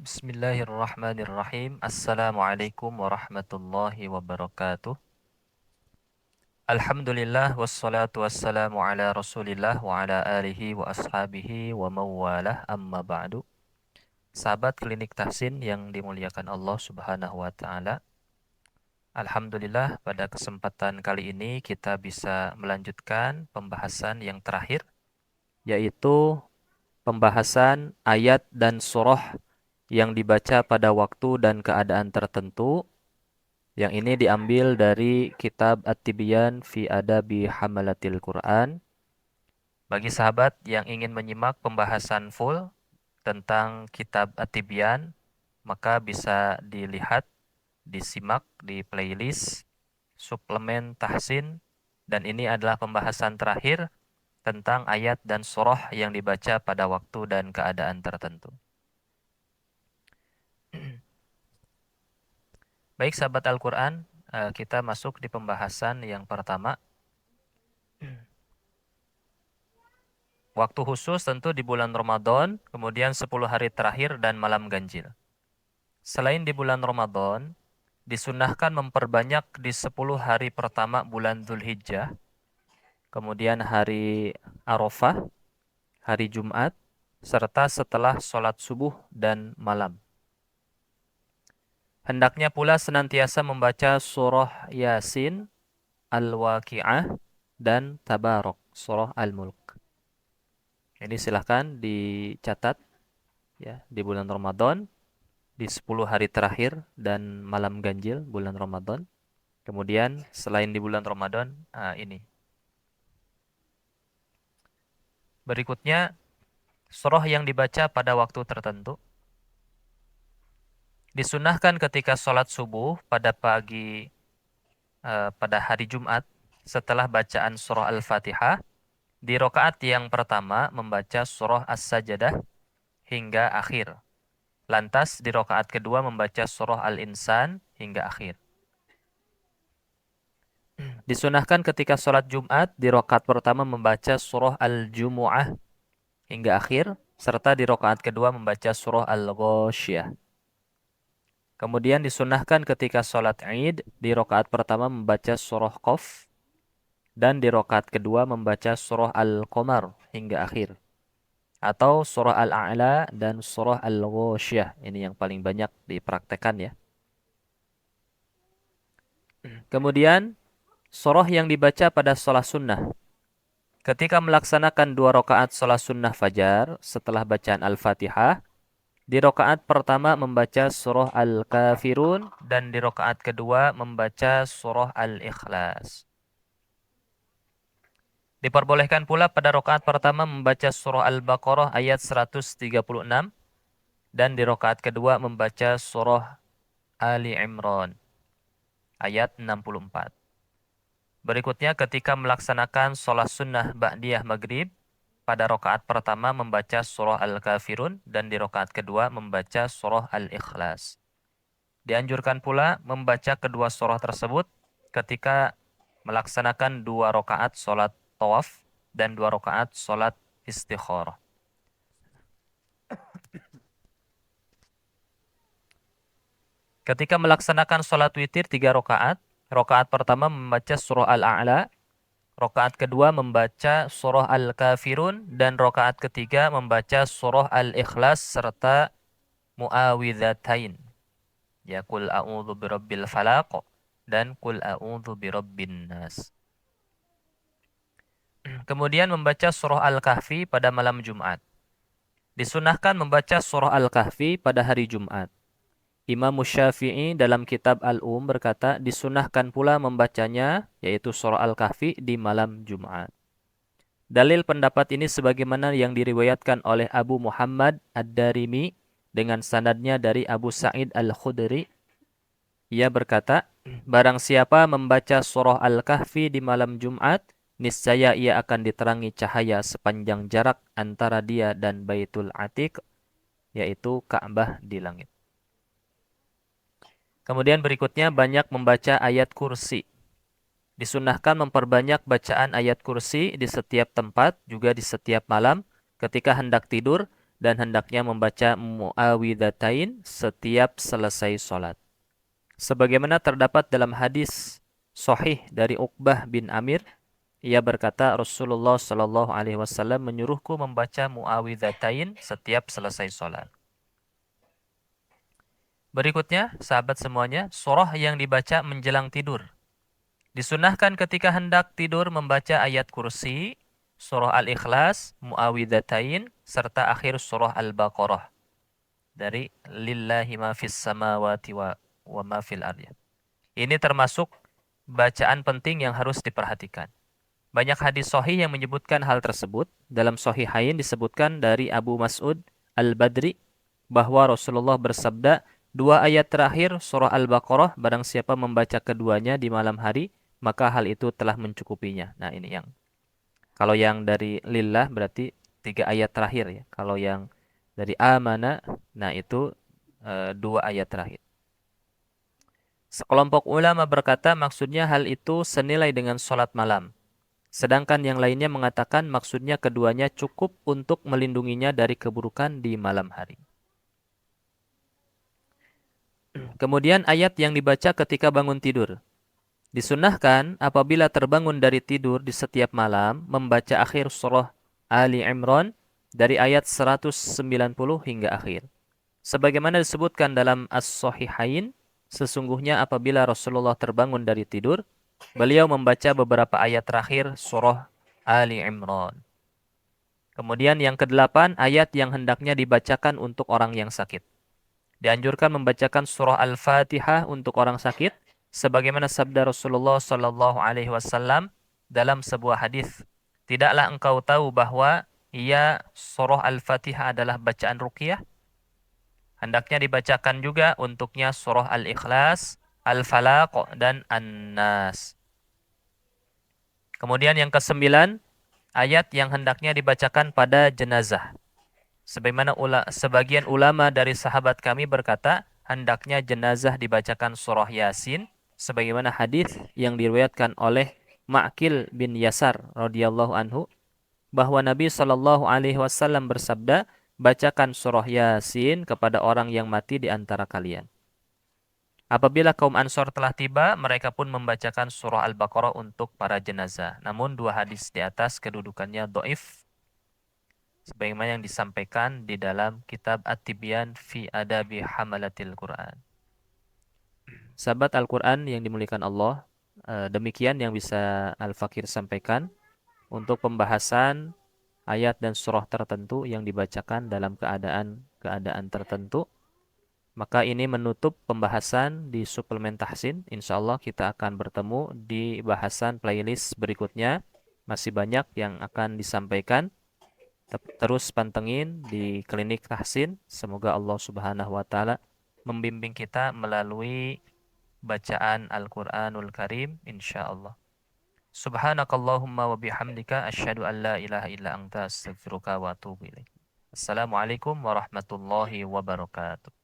Bismillahirrahmanirrahim. Assalamualaikum warahmatullahi wabarakatuh. Alhamdulillah wassalatu wassalamu ala Rasulillah wa ala alihi wa ashabihi wa mawalah amma ba'du. Sahabat Klinik Tahsin yang dimuliakan Allah Subhanahu wa taala. Alhamdulillah pada kesempatan kali ini kita bisa melanjutkan pembahasan yang terakhir, yaitu pembahasan ayat dan surah yang dibaca pada waktu dan keadaan tertentu. Yang ini diambil dari kitab At-Tibyan fi Adabi Hamalatil Quran. Bagi sahabat yang ingin menyimak pembahasan full tentang kitab At-Tibyan, maka bisa dilihat, disimak di playlist suplemen Tahsin, dan ini adalah pembahasan terakhir tentang ayat dan surah yang dibaca pada waktu dan keadaan tertentu. Baik sahabat Al-Quran, kita masuk di pembahasan yang pertama. Waktu khusus tentu di bulan Ramadan, kemudian 10 hari terakhir dan malam ganjil. Selain di bulan Ramadan, disunahkan memperbanyak di 10 hari pertama bulan Dzulhijjah, kemudian hari Arafah, hari Jumat, serta setelah sholat subuh dan malam. Hendaknya pula senantiasa membaca surah Yasin, Al-Waqi'ah, dan Tabarok, surah Al-Mulk. Ini silahkan dicatat ya, di bulan Ramadan, di 10 hari terakhir dan malam ganjil bulan Ramadan. Kemudian selain di bulan Ramadan, ini. Berikutnya, surah yang dibaca pada waktu tertentu. Disunahkan ketika sholat subuh pada pagi, pada hari Jumat, setelah bacaan surah Al-Fatihah, di rokaat yang pertama membaca surah As-Sajdah hingga akhir. Lantas di rokaat kedua membaca surah Al-Insan hingga akhir. Disunahkan ketika sholat Jumat di rokaat pertama membaca surah Al-Jumu'ah hingga akhir, serta di rokaat kedua membaca surah Al-Ghasyiyah. Kemudian disunahkan ketika sholat Id di rokaat pertama membaca surah Qaf, dan di rokaat kedua membaca surah Al-Qamar hingga akhir. Atau surah Al-A'la dan surah Al-Ghasyiyah. Ini yang paling banyak dipraktekkan ya. Kemudian surah yang dibaca pada sholat sunnah. Ketika melaksanakan 2 rakaat sholat sunnah fajar setelah bacaan Al-Fatihah, di rakaat pertama membaca surah Al-Kafirun dan di rakaat kedua membaca surah Al-Ikhlas. Diperbolehkan pula pada rakaat pertama membaca surah Al-Baqarah ayat 136 dan di rakaat kedua membaca surah Ali Imran ayat 64. Berikutnya ketika melaksanakan sholat sunnah ba'diyah maghrib, pada rakaat pertama membaca surah Al-Kafirun dan di rakaat kedua membaca surah Al-Ikhlas. Dianjurkan pula membaca kedua surah tersebut ketika melaksanakan 2 rakaat sholat tawaf dan 2 rakaat sholat istikharah. Ketika melaksanakan sholat witir 3 rakaat, rakaat pertama membaca surah Al-A'la, rakaat kedua membaca surah Al-Kafirun, dan rakaat ketiga membaca surah Al-Ikhlas serta Mu'awidhatain. Ya, Qul a'udzu birabbil falaq dan Qul a'udzu birabbin nas. Kemudian membaca surah Al-Kahfi pada malam Jumat. Disunahkan membaca surah Al-Kahfi pada hari Jumat. Imam Syafi'i dalam kitab berkata disunahkan pula membacanya, yaitu surah Al-Kahfi di malam Jumat. Dalil pendapat ini sebagaimana yang diriwayatkan oleh Abu Muhammad Ad-Darimi dengan sanadnya dari Abu Sa'id Al-Khudri. Ia berkata, barang siapa membaca surah Al-Kahfi di malam Jumat, niscaya ia akan diterangi cahaya sepanjang jarak antara dia dan Baitul Atiq, yaitu Ka'bah di langit. Kemudian berikutnya banyak membaca ayat kursi. Disunahkan memperbanyak bacaan ayat kursi di setiap tempat, juga di setiap malam ketika hendak tidur, dan hendaknya membaca muawwidzatain setiap selesai sholat. Sebagaimana terdapat dalam hadis sahih dari Uqbah bin Amir, ia berkata Rasulullah Shallallahu Alaihi Wasallam menyuruhku membaca muawwidzatain setiap selesai sholat. Berikutnya, sahabat semuanya, surah yang dibaca menjelang tidur. Disunahkan ketika hendak tidur membaca ayat kursi, surah Al-Ikhlas, muawwidzatain, serta akhir surah Al-Baqarah. Dari lillahi ma fis samawati wa ma fil ardi. Ini termasuk bacaan penting yang harus diperhatikan. Banyak hadis sahih yang menyebutkan hal tersebut. Dalam Sahihain disebutkan dari Abu Mas'ud Al-Badri bahwa Rasulullah bersabda, 2 ayat terakhir surah Al-Baqarah, barang siapa membaca keduanya di malam hari, maka hal itu telah mencukupinya. Nah, ini yang kalau yang dari lillah berarti 3 ayat terakhir ya. Kalau yang dari amana, nah itu 2 ayat terakhir. Sekelompok ulama berkata maksudnya hal itu senilai dengan sholat malam. Sedangkan yang lainnya mengatakan maksudnya keduanya cukup untuk melindunginya dari keburukan di malam hari. Kemudian ayat yang dibaca ketika bangun tidur. Disunahkan apabila terbangun dari tidur di setiap malam membaca akhir surah Ali Imran dari ayat 190 hingga akhir. Sebagaimana disebutkan dalam As-Sahihain, sesungguhnya apabila Rasulullah terbangun dari tidur, beliau membaca beberapa ayat terakhir surah Ali Imran. Kemudian yang ke-8, ayat yang hendaknya dibacakan untuk orang yang sakit. Dianjurkan membacakan surah Al-Fatihah untuk orang sakit, sebagaimana sabda Rasulullah Sallallahu Alaihi Wasallam dalam sebuah hadis. Tidaklah engkau tahu bahwa surah Al-Fatihah adalah bacaan ruqyah? Hendaknya dibacakan juga untuknya surah Al-Ikhlas, Al-Falaq, dan An-Nas. Kemudian yang ke-9, ayat yang hendaknya dibacakan pada jenazah. Sebagaimana sebagian ulama dari sahabat kami berkata, hendaknya jenazah dibacakan surah Yasin, sebagaimana hadis yang diriwayatkan oleh Ma'qil bin Yasar radhiyallahu anhu, bahwa Nabi Shallallahu Alaihi Wasallam bersabda, bacakan surah Yasin kepada orang yang mati di antara kalian. Apabila kaum Ansor telah tiba, mereka pun membacakan surah Al-Baqarah untuk para jenazah. Namun 2 hadis di atas kedudukannya dhaif, sebagaimana yang disampaikan di dalam kitab At-Tibyan fi Adabi Hamalatil Quran. Sahabat Al-Quran yang dimuliakan Allah, demikian yang bisa Al-Fakir sampaikan untuk pembahasan ayat dan surah tertentu yang dibacakan dalam keadaan tertentu. Maka ini menutup pembahasan di suplemen tahsin. Insyaallah kita akan bertemu di bahasan playlist berikutnya. Masih banyak yang akan disampaikan. Terus pantengin di klinik tahsin. Semoga Allah Subhanahu wa taala membimbing kita melalui bacaan Al-Qur'anul Karim insyaallah. Subhanakallahumma wa bihamdika asyhadu an la ilaha illa anta astaghfiruka wa atubu ilaik. Assalamualaikum warahmatullahi wabarakatuh.